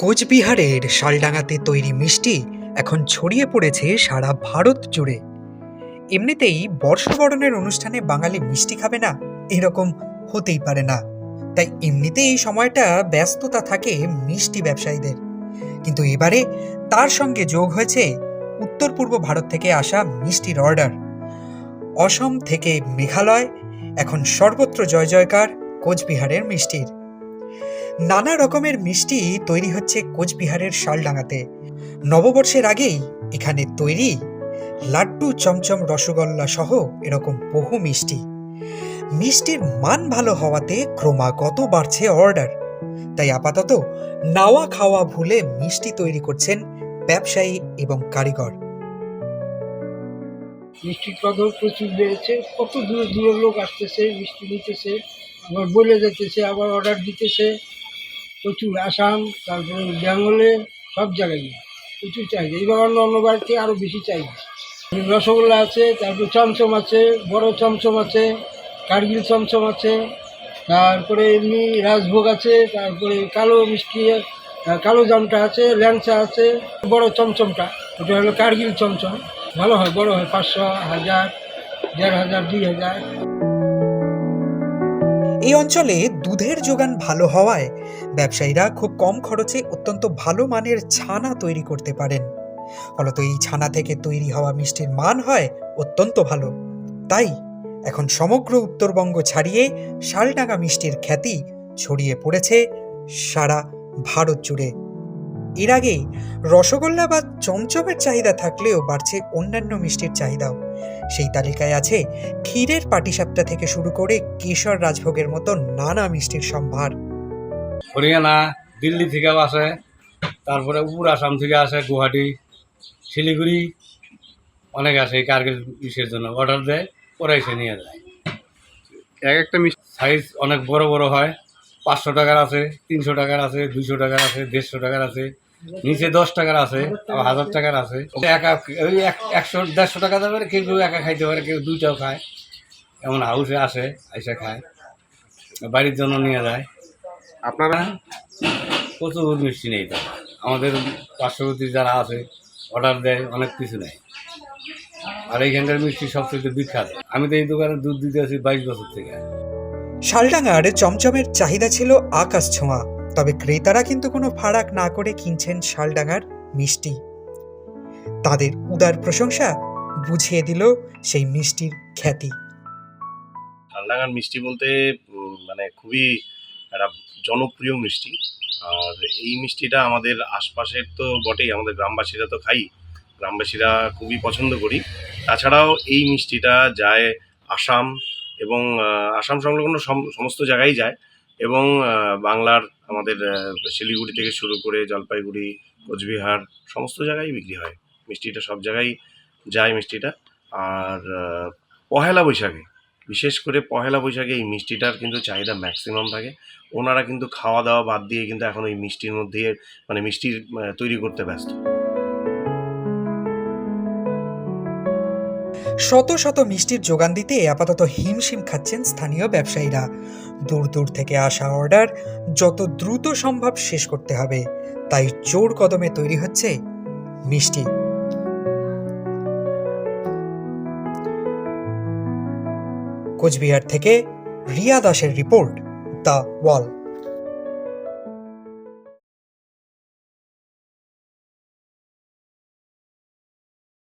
কোচবিহারের শালডাঙাতে তৈরি মিষ্টি এখন ছড়িয়ে পড়েছে সারা ভারত জুড়ে। এমনিতেই বর্ষবরণের অনুষ্ঠানে বাঙালি মিষ্টি খাবে না, এরকম হতেই পারে না। তাই এমনিতেই এই সময়টা ব্যস্ততা থাকে মিষ্টি ব্যবসায়ীদের। কিন্তু এবারে তার সঙ্গে যোগ হয়েছে উত্তর পূর্ব ভারত থেকে আসা মিষ্টির অর্ডার। অসম থেকে মেঘালয়, এখন সর্বত্র জয় জয়কার কোচবিহারের মিষ্টির। নানা রকমের মিষ্টি তৈরি হচ্ছে কোচবিহারের শালডাঙাতে। নববর্ষের আগেই এখানে তৈরি লাড্ডু, চমচম, রসগোল্লা সহ এরকম বহু মিষ্টি। মিষ্টির মান ভালো হওয়াতে ক্রমাগত বাড়ছে অর্ডার। তাই আপাতত নাওয়া খাওয়া ভুলে মিষ্টি তৈরি করছেন ব্যবসায়ী এবং কারিগর। মিষ্টির কদর প্রচুর বেড়েছে, কত দূরে দূরের লোক আসতেছে, মিষ্টি নিতেছে, আবার বলে যেতেছে, আবার অর্ডার দিতেছে। প্রচুর আসাম, তারপরে বেঙ্গলে, সব জায়গায় প্রচুর চাহিদা। এবার অন্য বাড়িতে আরও বেশি চাহিদা। রসগোল্লা আছে, তারপরে চমচম আছে, বড় চমচম আছে, কার্গিল চমচম আছে, তারপরে এমনি রাজভোগ আছে, তারপরে কালো মিষ্টি, কালো জামটা আছে, ল্যাংচা আছে। বড় চমচমটা ওটা হলো কার্গিল চমচম, ভালো হয়, বড় হয়, 500, 1000, 1500, 2000। এই অঞ্চলে দুধের যোগান ভালো হওয়ায় ব্যবসায়ীরা খুব কম খরচে অত্যন্ত ভালো মানের ছানা তৈরি করতে পারেন। ফলত এই ছানা থেকে তৈরি হওয়া মিষ্টির মান হয় অত্যন্ত ভালো। তাই এখন সমগ্র উত্তরবঙ্গ ছাড়িয়ে শালডাঙা মিষ্টির খ্যাতি ছড়িয়ে পড়েছে সারা ভারত জুড়ে। এর আগে রসগোল্লা বা চমচমের চাহিদা থাকলেও বাড়ছে অন্যান্য মিষ্টির চাহিদাও। সেই তালিকায় আছে ক্ষীরের পাটিসাপটা থেকে শুরু করে কেশর, রাজভোগের মতো নানা মিষ্টির সম্ভার। হরিয়ানা, দিল্লি থেকেও আসে, তারপরে উপর আসাম থেকে আসে, গুয়াহাটি, শিলিগুড়ি অনেক আসে। এই কার্গিল ইসের জন্য অর্ডার দেয়, ওরা এসে নিয়ে যায়। এক একটা মিষ্টি সাইজ অনেক বড় বড় হয়। 500 টাকার আছে, 300 টাকার আছে, 200 টাকার আছে, 150 টাকার আছে, নিচে 10 টাকার আছে, আবার 1000 টাকার আছে। একা ওই 100-150 টাকা দেবে, কেউ একা খাইতে পারে, কেউ দুইটাও খায়। এমন হাউসে আসে, আইসা খায়, বাড়ির জন্য নিয়ে যায়। আপনারা প্রচুর মিষ্টি নেই, তো আমাদের পার্শ্ববর্তী যারা আছে অর্ডার দেয়, অনেক কিছু নেয়। আর এইখানকার মিষ্টি সবচেয়ে বিখ্যাত। আমি তো এই দোকানে দুধ দিতে আছি 22 বছর থেকে। শালডাঙার চমচমের চাহিদা ছিল আকাশ ছোঁয়া, তবে ক্রেতারা কিন্তু কোনো ফারাক না করে কিনছেন শালডাঙার মিষ্টি। তাদের উদার প্রশংসা বুঝিয়ে দিল সেই মিষ্টির খ্যাতি। শালডাঙার মিষ্টি বলতে মানে খুবই একটা জনপ্রিয় মিষ্টি। আর এই মিষ্টিটা আমাদের আশপাশের তো বটেই, আমাদের গ্রামবাসীরা তো খাই, গ্রামবাসীরা খুবই পছন্দ করি। তাছাড়াও এই মিষ্টিটা যায় আসাম এবং আসাম সংলগ্ন সমস্ত জায়গায় যায়, এবং বাংলার আমাদের শিলিগুড়ি থেকে শুরু করে জলপাইগুড়ি, কোচবিহার সমস্ত জায়গায় বিক্রি হয় মিষ্টিটা, সব জায়গায় যায় মিষ্টিটা। আর পহেলা বৈশাখে, বিশেষ করে পহেলা বৈশাখে এই মিষ্টিটার কিন্তু চাহিদা ম্যাক্সিমাম থাকে। ওনারা কিন্তু খাওয়া দাওয়া বাদ দিয়ে কিন্তু এখন এই মিষ্টির মধ্যে মানে মিষ্টির তৈরি করতে ব্যস্ত। শত শত মিষ্টির যোগান দিতে আপাতত হিমশিম খাচ্ছেন স্থানীয় ব্যবসায়ীরা। দূর দূর থেকে আসা অর্ডার যত দ্রুত সম্ভব শেষ করতে হবে, তাই জোর কদমে তৈরি হচ্ছে মিষ্টি। কোচবিহার থেকে রিয়া দাসের রিপোর্ট, দ্য ওয়াল।